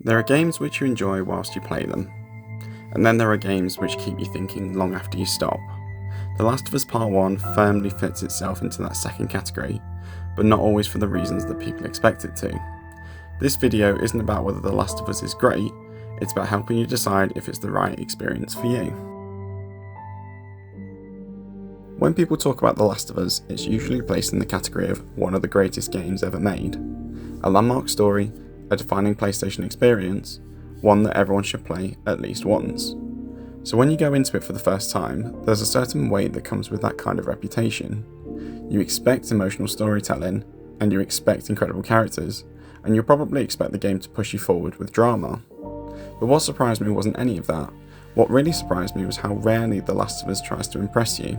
There are games which you enjoy whilst you play them, and then there are games which keep you thinking long after you stop. The Last of Us Part 1 firmly fits itself into that second category, but not always for the reasons that people expect it to. This video isn't about whether The Last of Us is great, it's about helping you decide if it's the right experience for you. When people talk about The Last of Us, it's usually placed in the category of one of the greatest games ever made. A landmark story, a defining PlayStation experience, one that everyone should play at least once. So when you go into it for the first time, there's a certain weight that comes with that kind of reputation. You expect emotional storytelling, and you expect incredible characters, and you'll probably expect the game to push you forward with drama. But what surprised me wasn't any of that. What really surprised me was how rarely The Last of Us tries to impress you.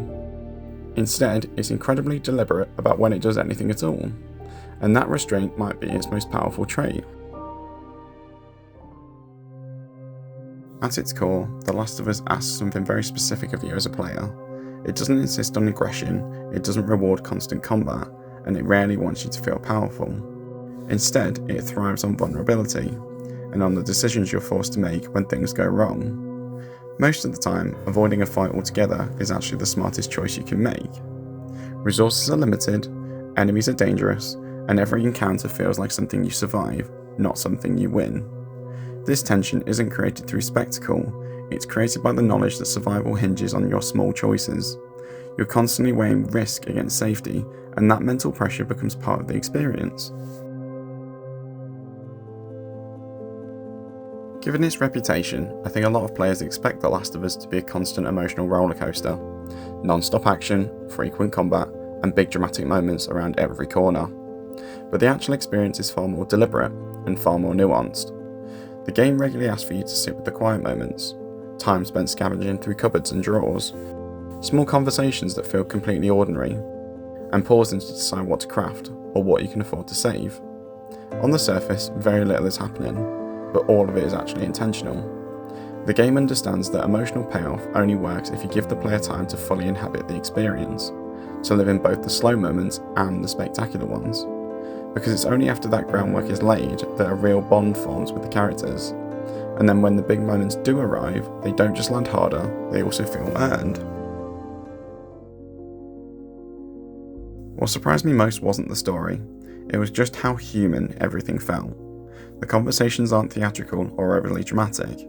Instead, it's incredibly deliberate about when it does anything at all, and that restraint might be its most powerful trait. At its core, The Last of Us asks something very specific of you as a player. It doesn't insist on aggression, it doesn't reward constant combat, and it rarely wants you to feel powerful. Instead, it thrives on vulnerability, and on the decisions you're forced to make when things go wrong. Most of the time, avoiding a fight altogether is actually the smartest choice you can make. Resources are limited, enemies are dangerous, and every encounter feels like something you survive, not something you win. This tension isn't created through spectacle, it's created by the knowledge that survival hinges on your small choices. You're constantly weighing risk against safety, and that mental pressure becomes part of the experience. Given its reputation, I think a lot of players expect The Last of Us to be a constant emotional rollercoaster. Non-stop action, frequent combat, and big dramatic moments around every corner. But the actual experience is far more deliberate, and far more nuanced. The game regularly asks for you to sit with the quiet moments, time spent scavenging through cupboards and drawers, small conversations that feel completely ordinary, and pausing to decide what to craft, or what you can afford to save. On the surface, very little is happening, but all of it is actually intentional. The game understands that emotional payoff only works if you give the player time to fully inhabit the experience, to live in both the slow moments and the spectacular ones. Because it's only after that groundwork is laid that a real bond forms with the characters. And then when the big moments do arrive, they don't just land harder, they also feel earned. What surprised me most wasn't the story, it was just how human everything felt. The conversations aren't theatrical or overly dramatic.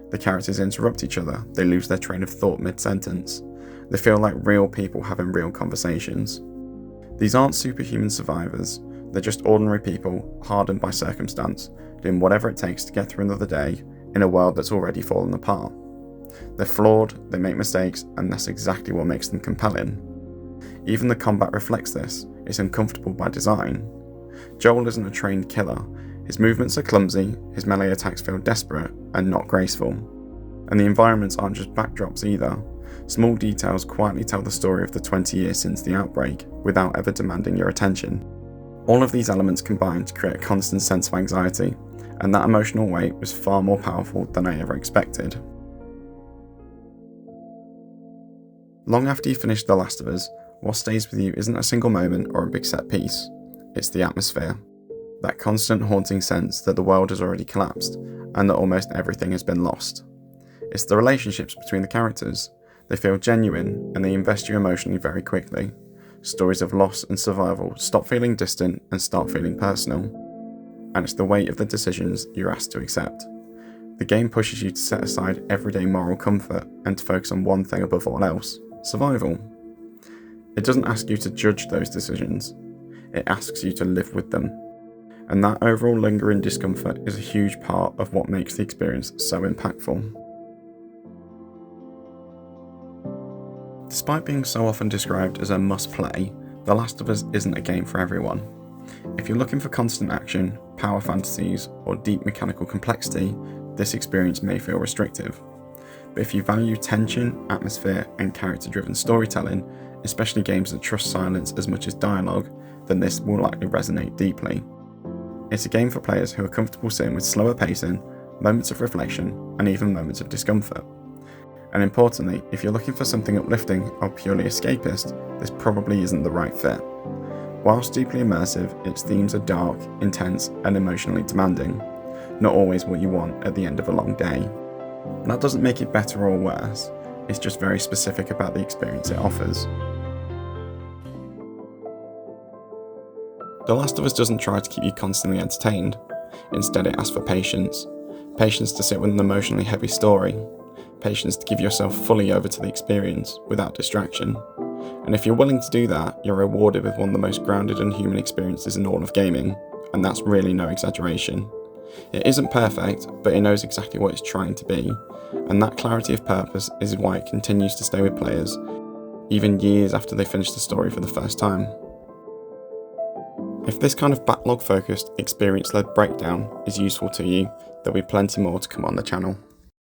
The characters interrupt each other, they lose their train of thought mid-sentence. They feel like real people having real conversations. These aren't superhuman survivors, they're just ordinary people, hardened by circumstance, doing whatever it takes to get through another day in a world that's already fallen apart. They're flawed, they make mistakes, and that's exactly what makes them compelling. Even the combat reflects this, it's uncomfortable by design. Joel isn't a trained killer, his movements are clumsy, his melee attacks feel desperate and not graceful. And the environments aren't just backdrops either. Small details quietly tell the story of the 20 years since the outbreak, without ever demanding your attention. All of these elements combine to create a constant sense of anxiety, and that emotional weight was far more powerful than I ever expected. Long after you finish The Last of Us, what stays with you isn't a single moment or a big set piece, it's the atmosphere. That constant haunting sense that the world has already collapsed, and that almost everything has been lost. It's the relationships between the characters. They feel genuine, and they invest you emotionally very quickly. Stories of loss and survival stop feeling distant and start feeling personal. And it's the weight of the decisions you're asked to accept. The game pushes you to set aside everyday moral comfort and to focus on one thing above all else: survival. It doesn't ask you to judge those decisions, it asks you to live with them. And that overall lingering discomfort is a huge part of what makes the experience so impactful. Despite being so often described as a must-play, The Last of Us isn't a game for everyone. If you're looking for constant action, power fantasies, or deep mechanical complexity, this experience may feel restrictive. But if you value tension, atmosphere, and character-driven storytelling, especially games that trust silence as much as dialogue, then this will likely resonate deeply. It's a game for players who are comfortable sitting with slower pacing, moments of reflection, and even moments of discomfort. And importantly, if you're looking for something uplifting or purely escapist, this probably isn't the right fit. Whilst deeply immersive, its themes are dark, intense, and emotionally demanding. not always what you want at the end of a long day. That doesn't make it better or worse, it's just very specific about the experience it offers. The Last of Us doesn't try to keep you constantly entertained. Instead, it asks for patience. Patience to sit with an emotionally heavy story. Patience to give yourself fully over to the experience, without distraction. And if you're willing to do that, you're rewarded with one of the most grounded and human experiences in all of gaming, and that's really no exaggeration. It isn't perfect, but it knows exactly what it's trying to be, and that clarity of purpose is why it continues to stay with players, even years after they finish the story for the first time. If this kind of backlog-focused, experience-led breakdown is useful to you, there'll be plenty more to come on the channel.